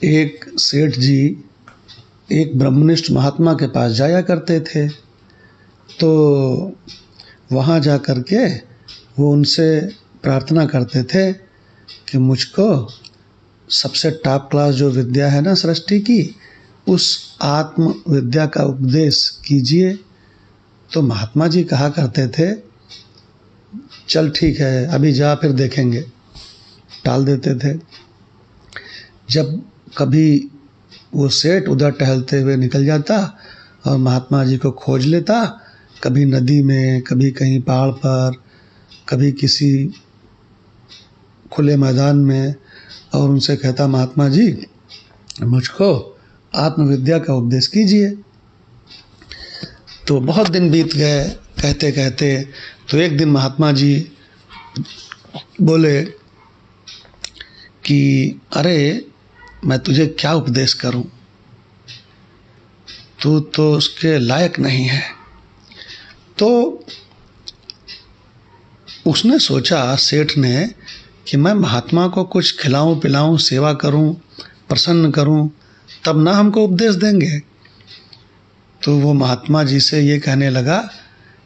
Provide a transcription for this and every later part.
एक सेठ जी एक ब्रह्मनिष्ठ महात्मा के पास जाया करते थे। तो वहाँ जा कर के वो उनसे प्रार्थना करते थे कि मुझको सबसे टॉप क्लास जो विद्या है ना सृष्टि की, उस आत्म विद्या का उपदेश कीजिए। तो महात्मा जी कहा करते थे, चल ठीक है, अभी जा, फिर देखेंगे, टाल देते थे। जब कभी वो सेठ उधर टहलते हुए निकल जाता और महात्मा जी को खोज लेता, कभी नदी में, कभी कहीं पहाड़ पर, कभी किसी खुले मैदान में, और उनसे कहता, महात्मा जी मुझको आत्मविद्या का उपदेश कीजिए। तो बहुत दिन बीत गए कहते कहते। तो एक दिन महात्मा जी बोले कि अरे मैं तुझे क्या उपदेश करूं, तू तो उसके लायक नहीं है। तो उसने सोचा, सेठ ने, कि मैं महात्मा को कुछ खिलाऊं पिलाऊं, सेवा करूं, प्रसन्न करूं, तब ना हमको उपदेश देंगे। तो वो महात्मा जी से ये कहने लगा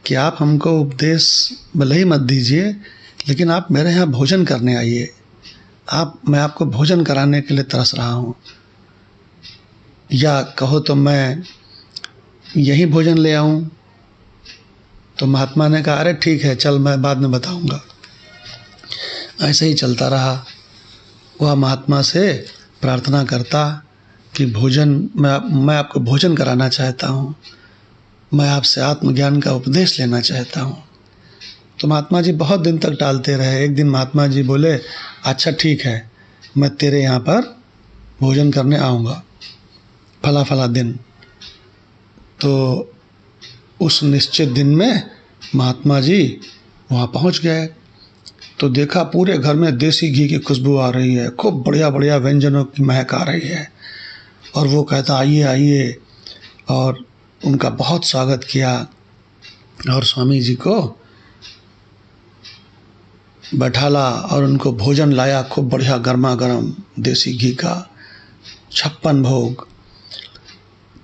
कि आप हमको उपदेश भले ही मत दीजिए, लेकिन आप मेरे यहाँ भोजन करने आइए। मैं आपको भोजन कराने के लिए तरस रहा हूँ, या कहो तो मैं यही भोजन ले आऊँ। तो महात्मा ने कहा, अरे ठीक है, चल, मैं बाद में बताऊँगा। ऐसे ही चलता रहा। वह महात्मा से प्रार्थना करता कि मैं आपको भोजन कराना चाहता हूँ, मैं आपसे आत्मज्ञान का उपदेश लेना चाहता हूँ। तो महात्मा जी बहुत दिन तक टालते रहे। एक दिन महात्मा जी बोले, अच्छा ठीक है, मैं तेरे यहाँ पर भोजन करने आऊँगा फला फला दिन। तो उस निश्चित दिन में महात्मा जी वहाँ पहुँच गए। तो देखा पूरे घर में देसी घी की खुशबू आ रही है, खूब बढ़िया बढ़िया व्यंजनों की महक आ रही है। और वो कहता, आइए आइए, और उनका बहुत स्वागत किया और स्वामी जी को बैठाला और उनको भोजन लाया, खूब बढ़िया गर्मा गर्म देसी घी का 56 भोग।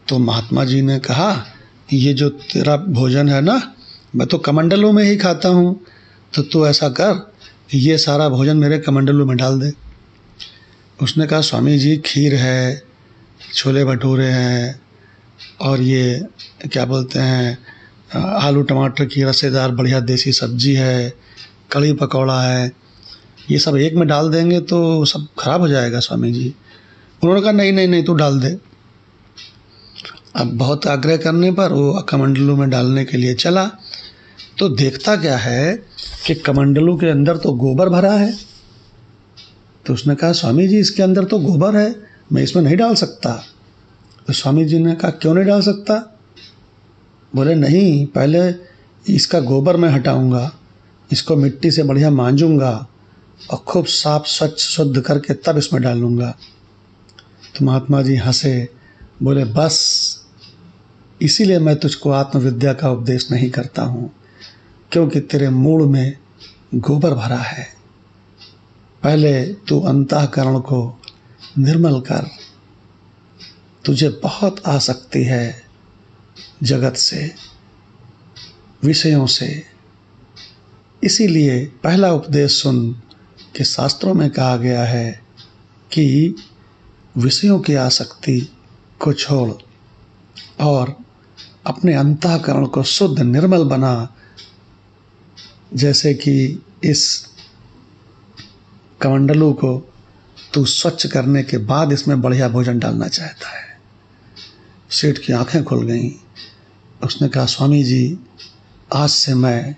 तो महात्मा जी ने कहा, ये जो तेरा भोजन है ना, मैं तो कमंडलों में ही खाता हूँ, तो तू ऐसा कर, ये सारा भोजन मेरे कमंडलों में डाल दे। उसने कहा, स्वामी जी खीर है, छोले भटूरे हैं, और ये क्या बोलते हैं, आलू टमाटर की रसेदार बढ़िया देसी सब्जी है, कढ़ी पकौड़ा है, ये सब एक में डाल देंगे तो सब खराब हो जाएगा स्वामी जी। उन्होंने कहा, नहीं नहीं नहीं, तू डाल दे। अब बहुत आग्रह करने पर वो कमंडलू में डालने के लिए चला। तो देखता क्या है कि कमंडलू के अंदर तो गोबर भरा है। तो उसने कहा, स्वामी जी इसके अंदर तो गोबर है, मैं इसमें नहीं डाल सकता। तो स्वामी जी ने कहा, क्यों नहीं डाल सकता? बोले, नहीं, पहले इसका गोबर मैं हटाऊंगा, इसको मिट्टी से बढ़िया मांजूंगा और खूब साफ स्वच्छ शुद्ध करके तब इसमें डालूंगा। तो महात्मा जी हंसे, बोले, बस इसीलिए मैं तुझको आत्मविद्या का उपदेश नहीं करता हूँ, क्योंकि तेरे मूड में गोबर भरा है। पहले तू अंतःकरण को निर्मल कर, तुझे बहुत आसक्ति है जगत से, विषयों से। इसीलिए पहला उपदेश सुन कि शास्त्रों में कहा गया है कि विषयों की आसक्ति को छोड़ और अपने अंतःकरण को शुद्ध निर्मल बना। जैसे कि इस कमंडलू को तू स्वच्छ करने के बाद इसमें बढ़िया भोजन डालना चाहता है। सेठ की आंखें खुल गईं। उसने कहा, स्वामी जी आज से मैं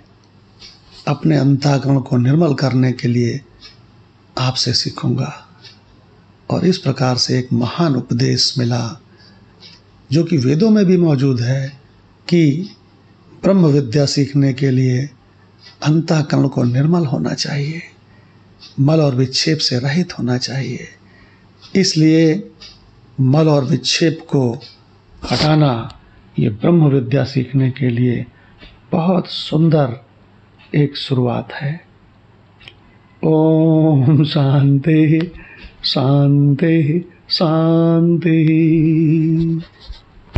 अपने अंतःकरण को निर्मल करने के लिए आपसे सीखूंगा। और इस प्रकार से एक महान उपदेश मिला जो कि वेदों में भी मौजूद है कि ब्रह्म विद्या सीखने के लिए अंतःकरण को निर्मल होना चाहिए, मल और विक्षेप से रहित होना चाहिए। इसलिए मल और विक्षेप को हटाना ये ब्रह्म विद्या सीखने के लिए बहुत सुंदर एक शुरुआत है। ओम शांति शांति शांति।